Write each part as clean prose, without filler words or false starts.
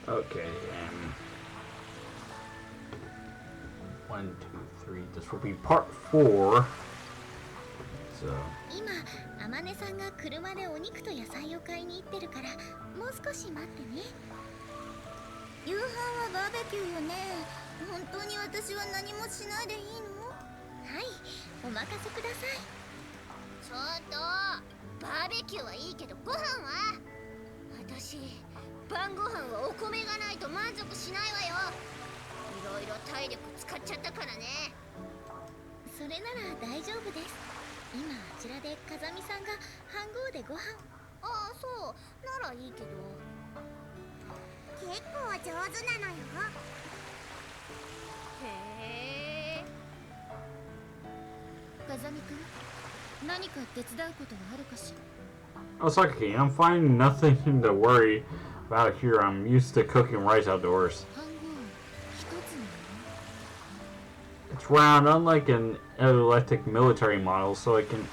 Okay, and 1, 2, 3. This will be part 4. So. 今、あまねさんが車でお肉と野菜を買いに行ってるから、もう少し待ってね。夕飯はバーベキューよね。本当に私は何もしないでいいの？はい、お任せください。ちょっと、バーベキューはいいけどご飯は？私、晩ご飯はお米がないと満足しないわよ。いろいろ体力使っちゃったからね。それなら大丈夫です。今あちらで風見さんが飯盒でご飯。ああ、そうならいいけど。結構上手なのよ。へえ。風見くん、何か手伝うことはあるかしら？ Oh, Sakaki, I'm finding nothing to worry about here. I'm used to cooking rice outdoors. It's round, unlike an electric military model, so it can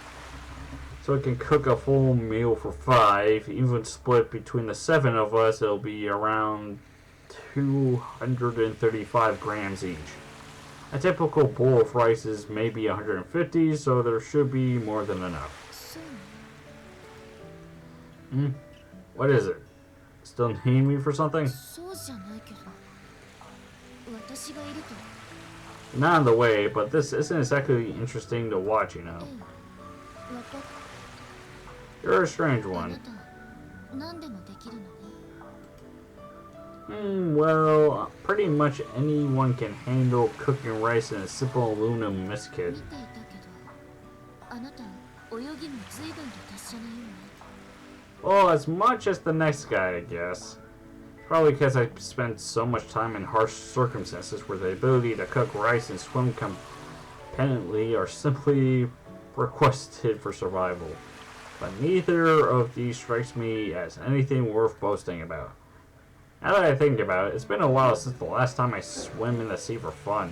cook a full meal for 5. Even split between the 7 of us, it'll be around 235 grams each. A typical bowl of rice is maybe 150, so there should be more than enough. What is it? Still need me for something? Not in the way, but this isn't exactly interesting to watch, you know. You're a strange one. Well, pretty much anyone can handle cooking rice in a simple aluminum mist kit. Well, as much as the next guy, I guess. Probably because I spent so much time in harsh circumstances where the ability to cook rice and swim competently are simply requested for survival. But neither of these strikes me as anything worth boasting about. Now that I think about it, it's been a while since the last time I swam in the sea for fun.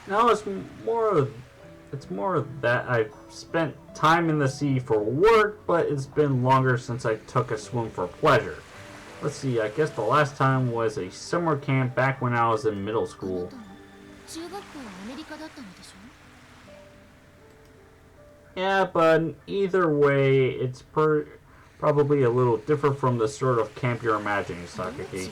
No, it's more that I've spent time in the sea for work, but it's been longer since I took a swim for pleasure. Let's see, I guess the last time was a summer camp back when I was in middle school. Yeah, but either way, it's probably a little different from the sort of camp you're imagining, Sakaki.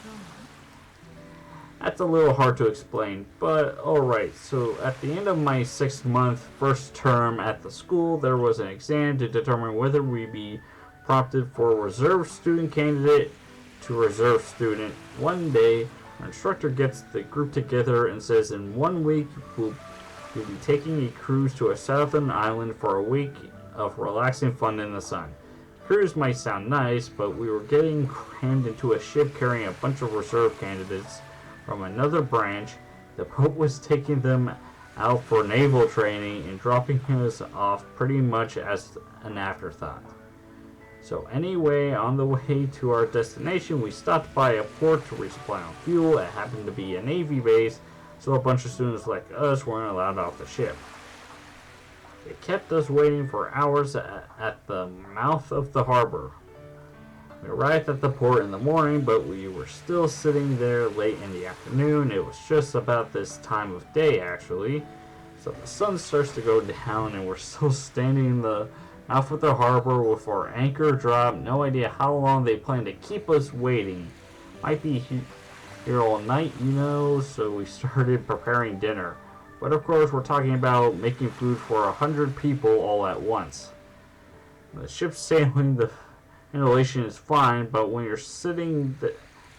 That's a little hard to explain, but alright. So at the end of my 6-month first term at the school, there was an exam to determine whether we'd be prompted for reserve student candidate to reserve student. One day, our instructor gets the group together and says in 1 week we'll be taking a cruise to a southern island for a week of relaxing fun in the sun. Cruise might sound nice, but we were getting crammed into a ship carrying a bunch of reserve candidates from another branch. The boat was taking them out for naval training and dropping us off pretty much as an afterthought. So anyway, on the way to our destination, we stopped by a port to resupply on fuel. It happened to be a Navy base, so a bunch of students like us weren't allowed off the ship. They kept us waiting for hours at the mouth of the harbor. We arrived at the port in the morning, but we were still sitting there late in the afternoon. It was just about this time of day, actually. So the sun starts to go down, and we're still standing in the mouth of the harbor with our anchor dropped. No idea how long they plan to keep us waiting. Might be here all night, you know, so we started preparing dinner. But of course, we're talking about making food for 100 people all at once. The ship's sailing, the ventilation is fine, but when you're sitting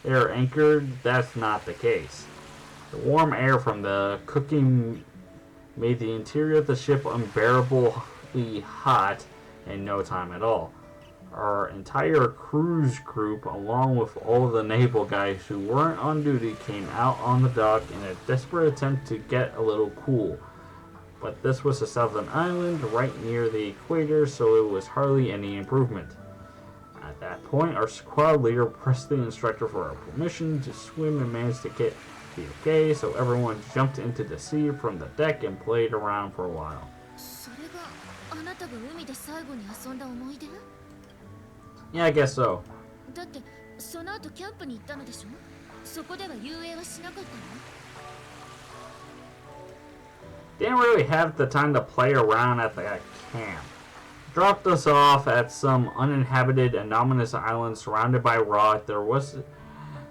there anchored, that's not the case. The warm air from the cooking made the interior of the ship unbearably hot in no time at all. Our entire cruise group, along with all the naval guys who weren't on duty, came out on the dock in a desperate attempt to get a little cool. But this was a southern island right near the equator, so it was hardly any improvement. At that point, our squad leader pressed the instructor for our permission to swim and managed to get the okay, so everyone jumped into the sea from the deck and played around for a while. あなたが海で最後に遊んだ思い出？ Yeah, I guess so. だってその後キャンプに行ったのでしょ？そこでは遊泳はしなかったの？ Didn't really have the time to play around at that camp. Dropped us off at some uninhabited anomalous island surrounded by rock. There was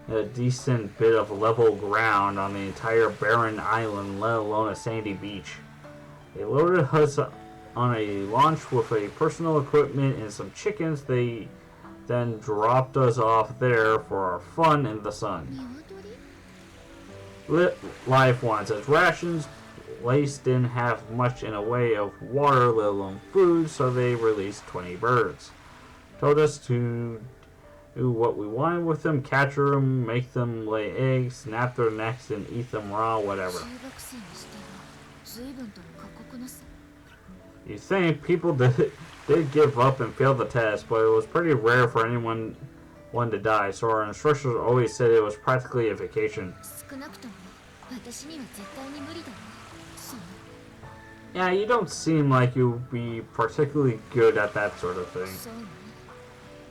a decent bit of level ground on the entire barren island, let alone a sandy beach. They loaded us on a launch with a personal equipment and some chickens. They then dropped us off there for our fun in the sun. Life ones as rations. Place didn't have much in a way of water, let alone food, so they released 20 birds. Told us to do what we wanted with them, capture them, make them lay eggs, snap their necks, and eat them raw, whatever. You think people did give up and fail the test, but it was pretty rare for anyone to die, so our instructors always said it was practically a vacation. Yeah, you don't seem like you'd be particularly good at that sort of thing.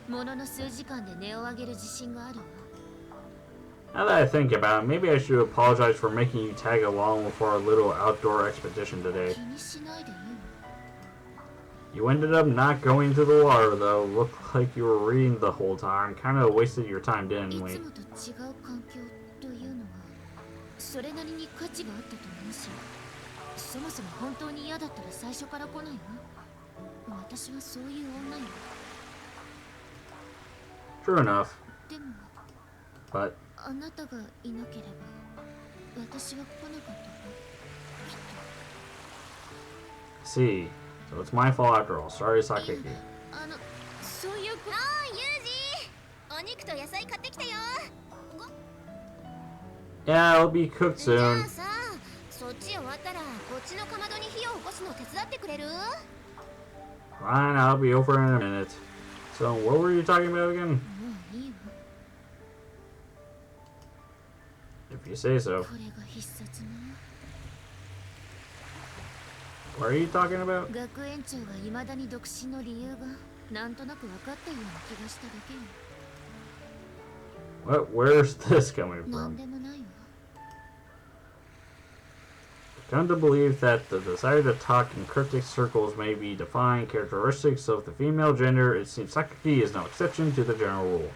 Now that I think about it, maybe I should apologize for making you tag along with our little outdoor expedition today. You ended up not going to the water, though. Looked like you were reading the whole time. Kind of wasted your time, didn't we? True enough. But see, so it's my fault after all. Sorry, Sakaki. Yeah, it'll be cooked soon. Fine, I'll be over in a minute. So, what were you talking about again? If you say so. What are you talking about? Where's this coming from? Come to believe that the desire to talk in cryptic circles may be defined characteristics of the female gender. It seems Sakaki is no exception to the general rule.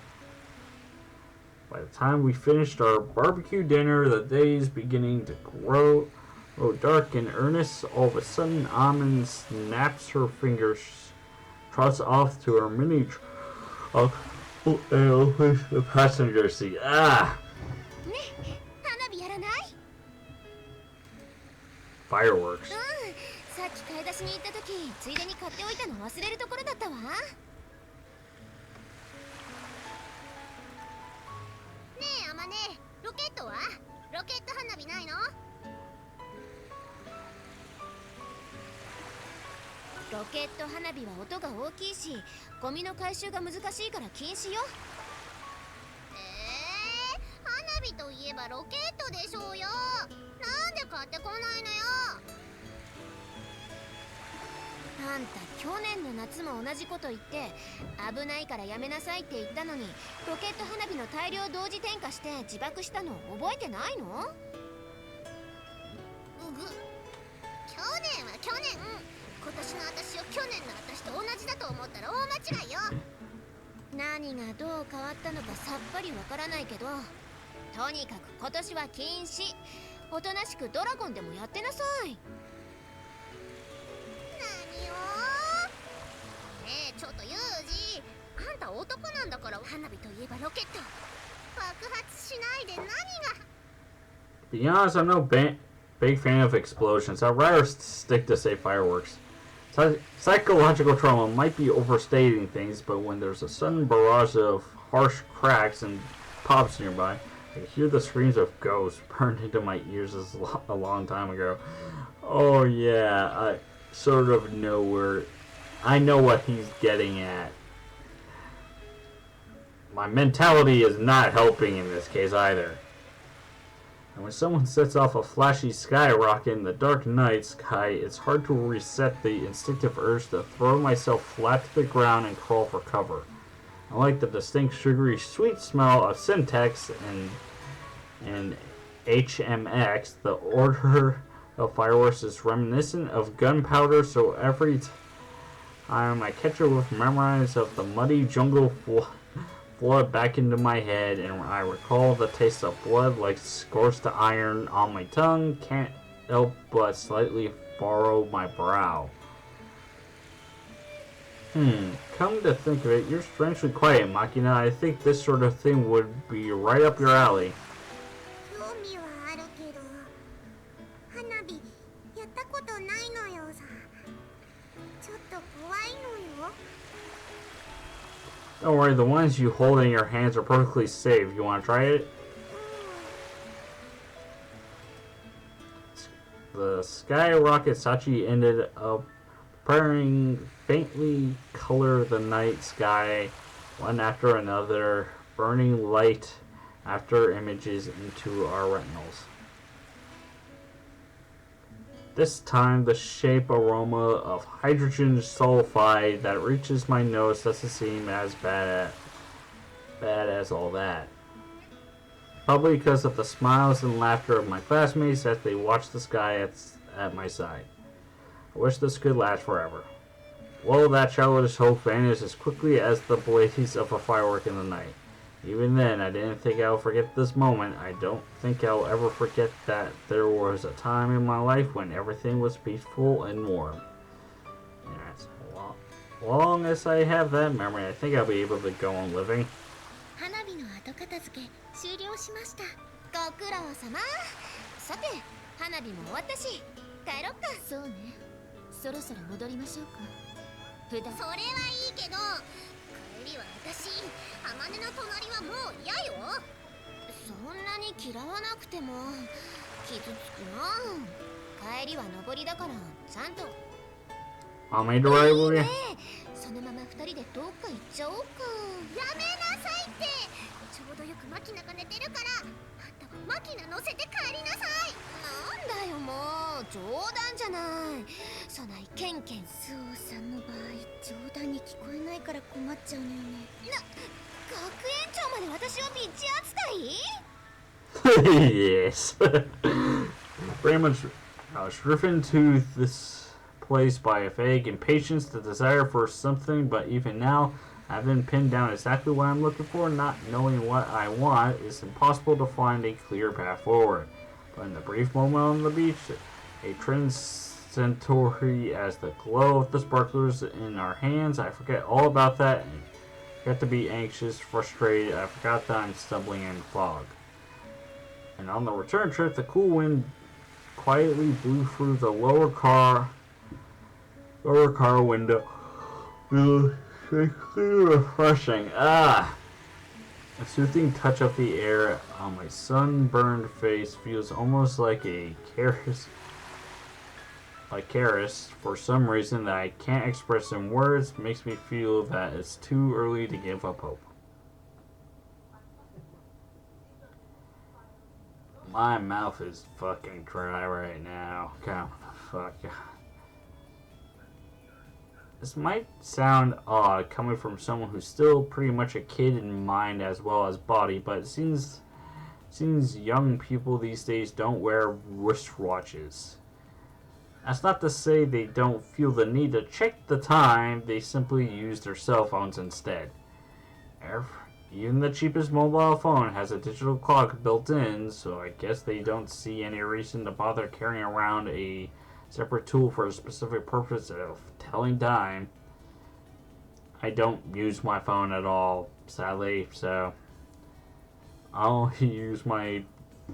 By the time we finished our barbecue dinner, the day's beginning to grow dark and earnest. All of a sudden, Amin snaps her fingers, trots off to her mini the passenger seat. Ah! Fireworks. To be honest, I'm no big fan of explosions. I'd rather stick to, say, fireworks. Psychological trauma might be overstating things, but when there's a sudden barrage of harsh cracks and pops nearby, I can hear the screams of ghosts burned into my ears a long time ago. Oh yeah, I sort of know I know what he's getting at. My mentality is not helping in this case either. And when someone sets off a flashy skyrocket in the dark night sky, it's hard to reset the instinctive urge to throw myself flat to the ground and crawl for cover. I like the distinct sugary sweet smell of Syntax and HMX. The order of fireworks is reminiscent of gunpowder, so every time I catch a whiff, memories of the muddy jungle flood back into my head, and I recall the taste of blood like scorched iron on my tongue. Can't help but slightly furrow my brow. Come to think of it, you're strangely quiet, Makina. I think this sort of thing would be right up your alley. Don't worry, the ones you hold in your hands are perfectly safe. You want to try it? The skyrocket Sachi ended up preparing faintly color the night sky, one after another, burning light after images into our retinals. This time, the shape aroma of hydrogen sulfide that reaches my nose doesn't seem as bad as all that. Probably because of the smiles and laughter of my classmates as they watch the sky at my side. I wish this could last forever. Well, that childish hope vanished as quickly as the blaze of a firework in the night. Even then, I didn't think I'll forget this moment. I don't think I'll ever forget that there was a time in my life when everything was peaceful and warm. And as long as I have that memory, I think I'll be able to go on living. 花火の後片付け終了しました。ご苦労様。さて、花火も終わったし、帰ろっか。そうね。そろそろ戻りましょうか。それはいいけど、帰りは私、浜根の隣はもう嫌よ。そんなに嫌わなくても傷つくな。帰りは上りだからちゃんと。いいね。そのまま二人でどっか行っちゃおうか。やめなさいって。ちょうどよくマキナが寝てるから、あんたはマキナ乗せて帰りなさい。なんだよもう、冗談じゃない。そないケンケン。そうさんの場合、冗談に聞こえないから困っちゃうのよね。学園長まで私をビッチ扱いYes. Very much I was driven to this place by a vague impatience, the desire for something, but even now, I haven't pinned down exactly what I'm looking for. Not knowing what I want, it's impossible to find a clear path forward. But in the brief moment on the beach, a transitory as the glow of the sparklers in our hands, I forget all about that and got to be anxious, frustrated. I forgot that I'm stumbling in fog. And on the return trip, the cool wind quietly blew through the lower car window. Refreshing. A soothing touch of the air on my sunburned face feels almost like a caress. For some reason that I can't express in words, makes me feel that it's too early to give up hope. My mouth is fucking dry right now. Come the fuck. This might sound odd coming from someone who's still pretty much a kid in mind as well as body, but it seems young people these days don't wear wristwatches. That's not to say they don't feel the need to check the time, they simply use their cell phones instead. Even the cheapest mobile phone has a digital clock built in, so I guess they don't see any reason to bother carrying around a separate tool for a specific purpose of telling time. I don't use my phone at all, sadly, so I'll use my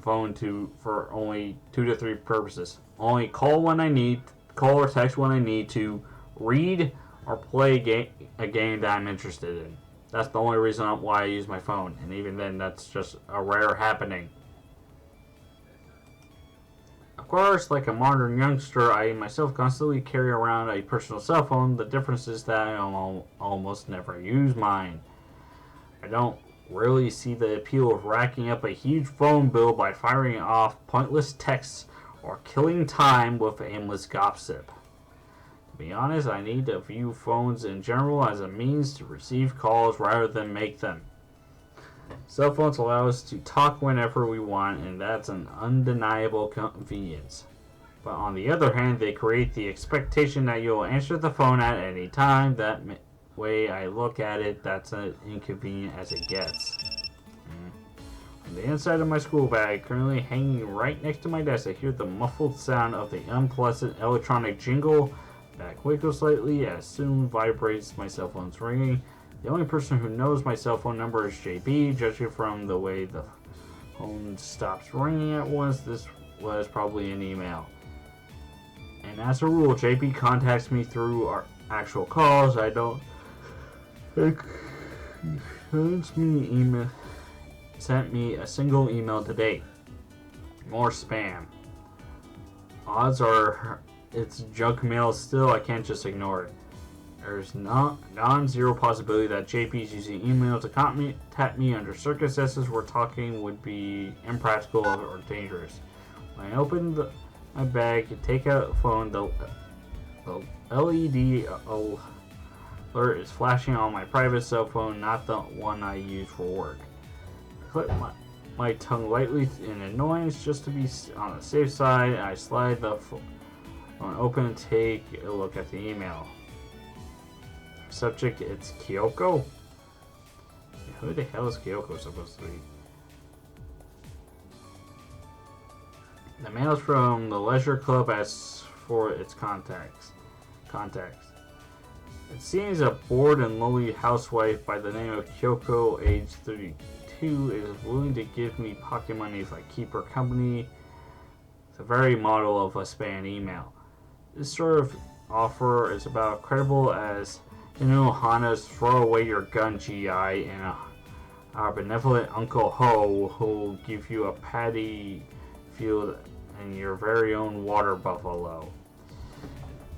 phone for only 2 to 3 purposes. Only call or text when I need to, read or play a game that I'm interested in. That's the only reason why I use my phone, and even then that's just a rare happening. Of course, like a modern youngster, I myself constantly carry around a personal cell phone. The difference is that I almost never use mine. I don't rarely see the appeal of racking up a huge phone bill by firing off pointless texts or killing time with aimless gossip. To be honest, I need to view phones in general as a means to receive calls rather than make them. Cell phones allow us to talk whenever we want, and that's an undeniable convenience. But on the other hand, they create the expectation that you'll answer the phone at any time. That way I look at it, that's as inconvenient as it gets. On the inside of my school bag, currently hanging right next to my desk, I hear the muffled sound of the unpleasant electronic jingle that quickens slightly as soon vibrates. My cell phone's ringing. The only person who knows my cell phone number is JB. Judging from the way the phone stops ringing at once, this was probably an email. And as a rule, JP contacts me through our actual calls. I don't. He sent me a single email to date. More spam. Odds are it's junk mail still. I can't just ignore it. There's non-zero possibility that JP's using email to contact me under circumstances where talking would be impractical or dangerous. When I open my bag and take out the phone, the LED alert is flashing on my private cell phone, not the one I use for work. I click my tongue lightly in annoyance just to be on the safe side. I slide the phone open and take a look at the email. Subject, it's Kyoko? Who the hell is Kyoko supposed to be? The mail's from the leisure club as for its contacts. It seems a bored and lonely housewife by the name of Kyoko, age 32, is willing to give me pocket money if I keep her company. It's a very model of a spam email. This sort of offer is about credible as Hana's throw away your gun GI and our benevolent Uncle Ho who'll give you a paddy field and your very own water buffalo.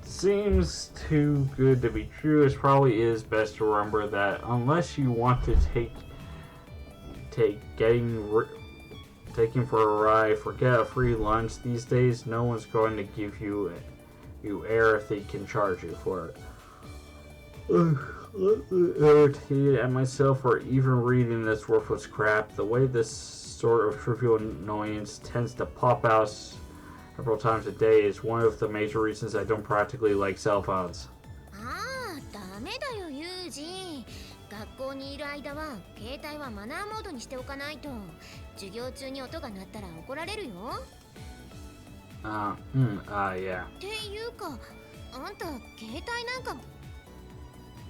Seems too good to be true. It probably is best to remember that unless you want to taking for a ride, forget a free lunch. These days, no one's going to give you air if they can charge you for it. Irritated at myself for even reading this worthless crap. The way this sort of trivial annoyance tends to pop out several times a day is one of the major reasons I don't practically like cell phones. ダメだよユージ。学校にいる間は携帯はマナーモードにしておかないと授業中に音が鳴ったら怒られるよ。Yeah. っていうか、あんた携帯なんか。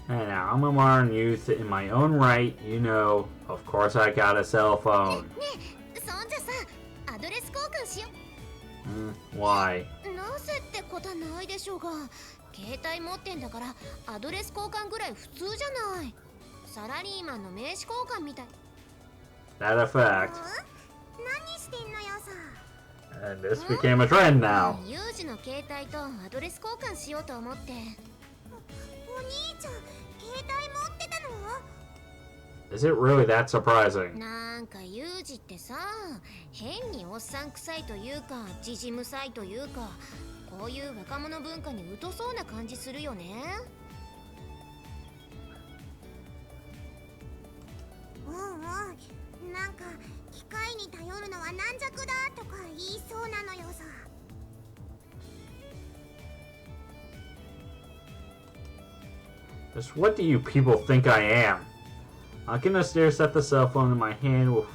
And now I'm a modern youth in my own right, you know. Of course I got a cell phone. ねえ、そんじゃさ、アドレス交換しよう。Why? なぜってことはないでしょうが、携帯持ってんだからアドレス交換ぐらい普通じゃない。サラリーマンの名刺交換みたい。That a fact. 何してんのよさ。And this became a trend now. ユージの携帯とアドレス交換しようと思って。お兄ちゃん、携帯持ってたの？ Is it really that surprising? なんかユージってさ、変におっさん臭いというか、じじむさいというか、こういう若者文化に疎そうな感じするよね。なんか機械に頼るのは軟弱だとか言いそうなのよさ。Just what do you people think I am? Akina stares at the cell phone in my hand with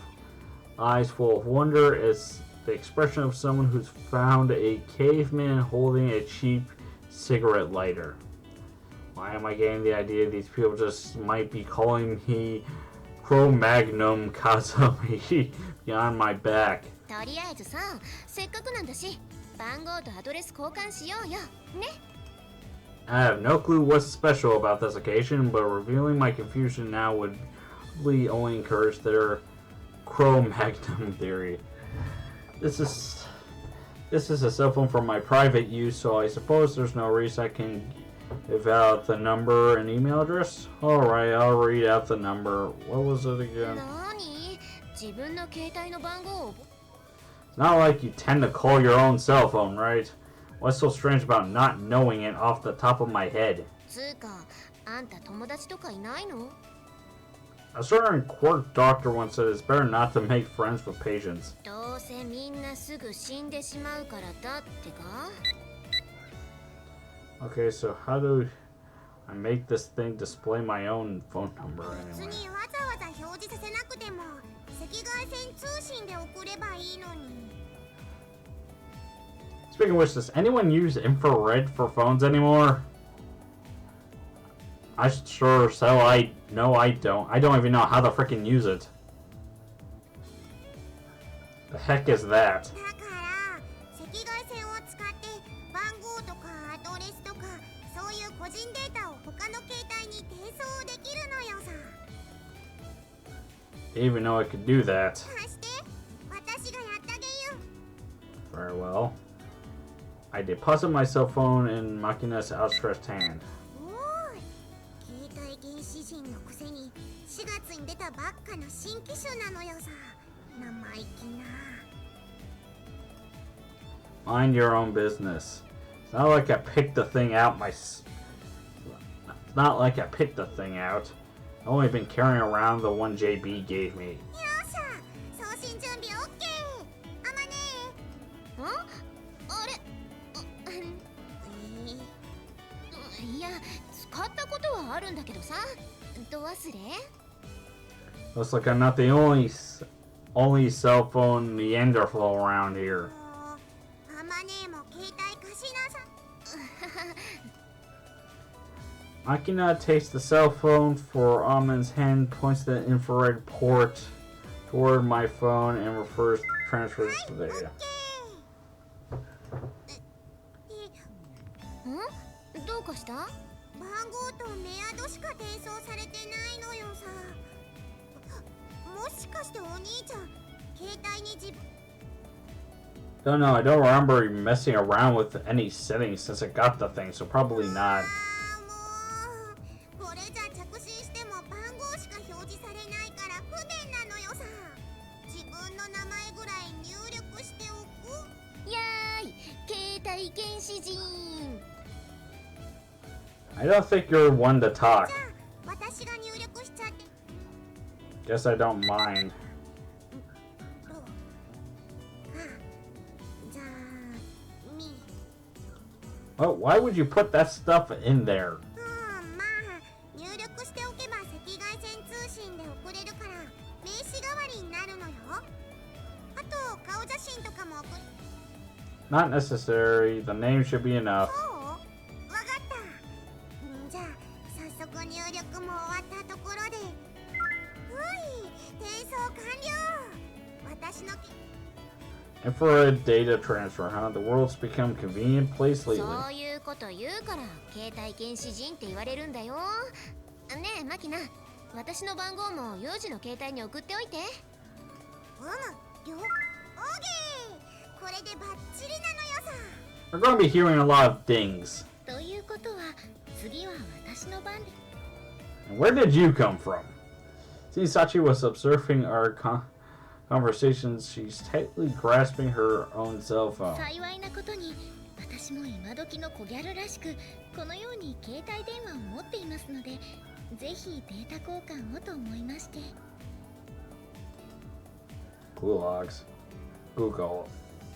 eyes full of wonder. It's the expression of someone who's found a caveman holding a cheap cigarette lighter. Why am I getting the idea these people just might be calling me Cro-Magnum Kazami beyond my back? とりあえずさ、せっかくなんだし、番号とアドレス交換しようよ。ね。I have no clue what's special about this occasion, but revealing my confusion now would probably only encourage their Cro-Magnum theory. This is a cell phone for my private use, so I suppose there's no reason I can Give out the number and email address? Alright, I'll read out the number. What was it again? It's not like you tend to call your own cell phone, right? What's so strange about not knowing it off the top of my head? A certain quirk doctor once said it's better not to make friends with patients. Okay, so how do I make this thing display my own phone number anyway? Speaking of which, does anyone use infrared for phones anymore? I sure so I don't. I don't even know how to freaking use it. The heck is that? Didn't even know I could do that. Very well. I deposit my cell phone in Makina's outstretched hand. Mind your own business. It's not like I picked the thing out It's not like I picked the thing out. I've only been carrying around the one JB gave me. Looks like I'm not the only cell phone Neanderthal around here. Makina takes the cell phone for Amon's hand, points the infrared port toward my phone, and transfers the data. Don't know, I don't remember messing around with any settings since I got the thing, so probably not. I don't think you're one to talk. Guess I don't mind. Oh, why would you put that stuff in there? Not necessary. The name should be enough. Infrared data transfer, huh? The world's become a convenient place lately. We're going to be hearing a lot of dings. And where did you come from? Since Sachi was observing our conversations, she's tightly grasping her own cell phone. Gulags.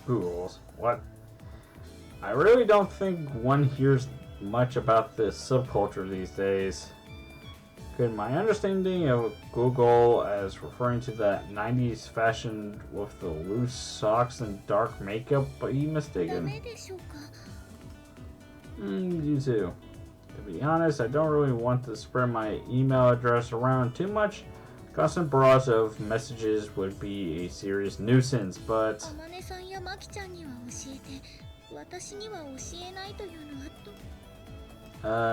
Googles. What? I really don't think one hears much about this subculture these days. Could my understanding of Google as referring to that 90s fashion with the loose socks and dark makeup be mistaken? You too. To be honest, I don't really want to spread my email address around too much. Constant barrage of messages would be a serious nuisance, but...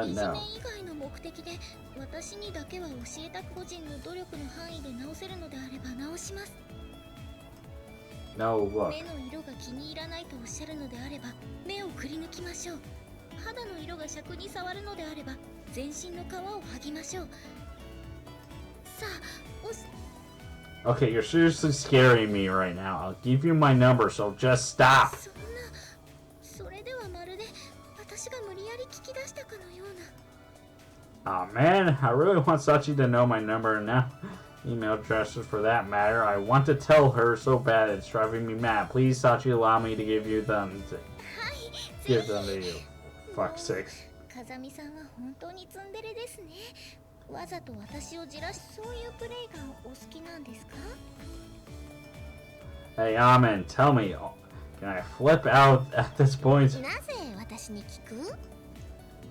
no. No, look. 肌の色が尺に触るのであれば全身の皮を剥ぎましょう。さあ、Okay, you're seriously scaring me right now. I'll give you my number, so just stop. そんな、それではまるで私が無理やり聞き出したかのような。Oh man, I really want Sachi to know my number now. Email addresses for that matter. I want to tell her so bad it's driving me mad. Please, Sachi, allow me to give you them. はい、Give them to you. Fuck sakes. 風見さんは本当にツンデレですね。わざと私をじらし、そういうプレイがお好きなんですか？ Hey, Amen, tell me, can I flip out at this point? なぜ私に聞く？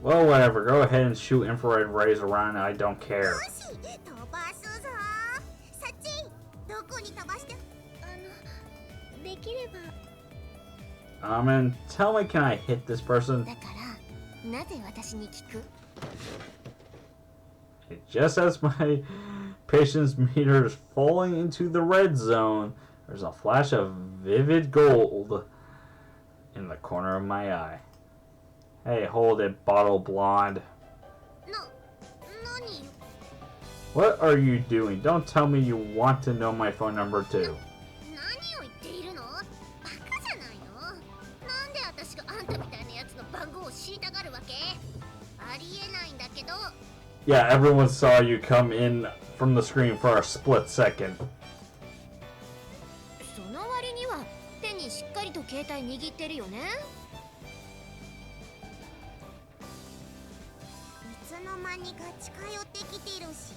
Well, whatever. Go ahead and shoot infrared rays around. I don't care. よし、飛ばすぞ。サッチ、どこに飛ばして？できれば。Amen, tell me, can I hit this person? だからなぜ私に聞く？ Just as my patience meter is falling into the red zone, there's a flash of vivid gold in the corner of my eye. Hey, hold it, bottle blonde. Nani? What are you doing? Don't tell me you want to know my phone number too. 何を言っているの？バカじゃないの？なんで私があんたみたいなやつの番号を知りたがるわけ？ありえないんだけど。Yeah, everyone saw you come in from the screen for a split second. その割には手にしっかりと携帯握ってるよね。いつの間にか近寄ってきてるし。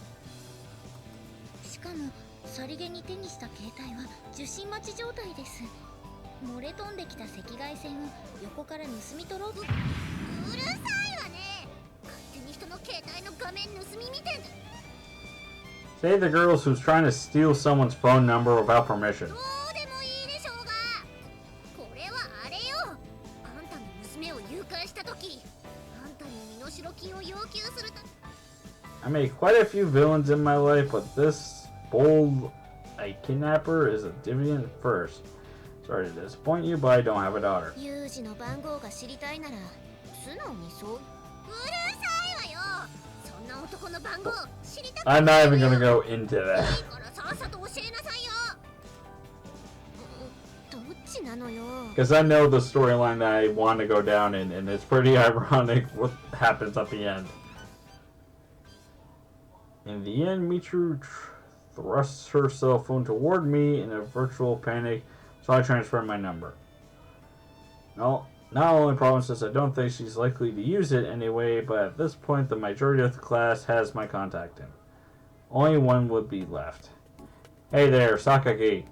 しかもさりげに手にした携帯は受信待ち状態です。漏れ飛んできた赤外線を横から盗み取ろうと。うるさいわね。勝手に人の携帯の画面盗み見てんだ。 Say the girls who's trying to steal someone's phone number without permission. どうでもいいでしょうが。これはあれよ。あんたの娘を誘拐した時、あんたに身代金を要求すると。 I made quite a few villains in my life, but this bold a kidnapper is a dividend first. Sorry to disappoint you, but I don't have a daughter. 有事の番号が知りたいなら素直にそう。うるさいわよ。そんな男の番号知りたくない。 I'm not even gonna go into that. いいからさっさと教えなさいよ。どっちなのよ。 Because I know the storyline that I want to go down in, and it's pretty ironic what happens at the end. In the end, Mitru thrusts her cell phone toward me in a virtual panic, so I transfer my number. No, not only problem is I don't think she's likely to use it anyway, but at this point the majority of the class has my contact in. Only one would be left. Hey there, Sakaki.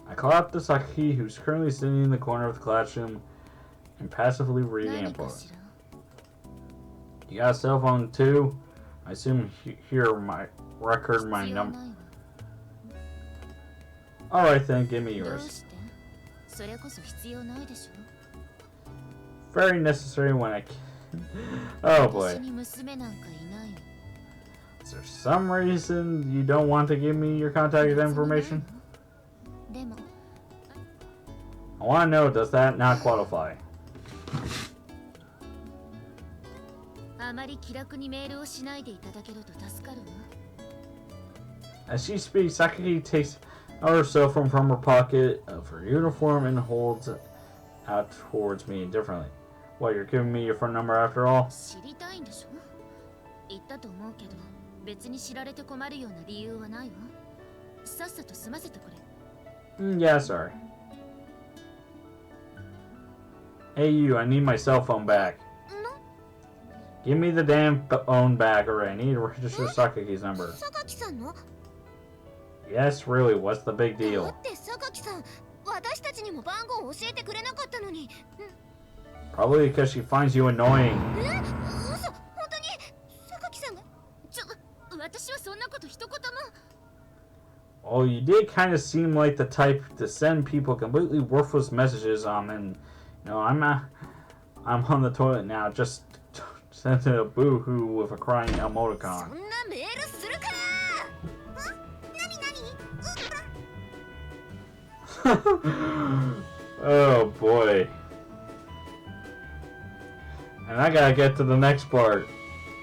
I call out to Sakaki, who's currently sitting in the corner of the classroom and passively reading a book. You got a cell phone too? I assume here my record my number. Alright then, give me yours. Very necessary when I can. Oh boy. Is there some reason you don't want to give me your contact information? I want to know, does that not qualify? As she speaks, Sakaki takes out her cell phone from her pocket of her uniform and holds it out towards me indifferently. What, you're giving me your phone number after all? Yeah, sorry. Hey you, I need my cell phone back. Give me the damn phone back, or I need to register Sakaki's number. Yes, really, what's the big deal? Probably because she finds you annoying. Oh, you did kind of seem like the type to send people completely worthless messages and you know, I'm on the toilet now, just sent a boo-hoo with a crying emoticon. Oh boy. And I gotta get to the next part.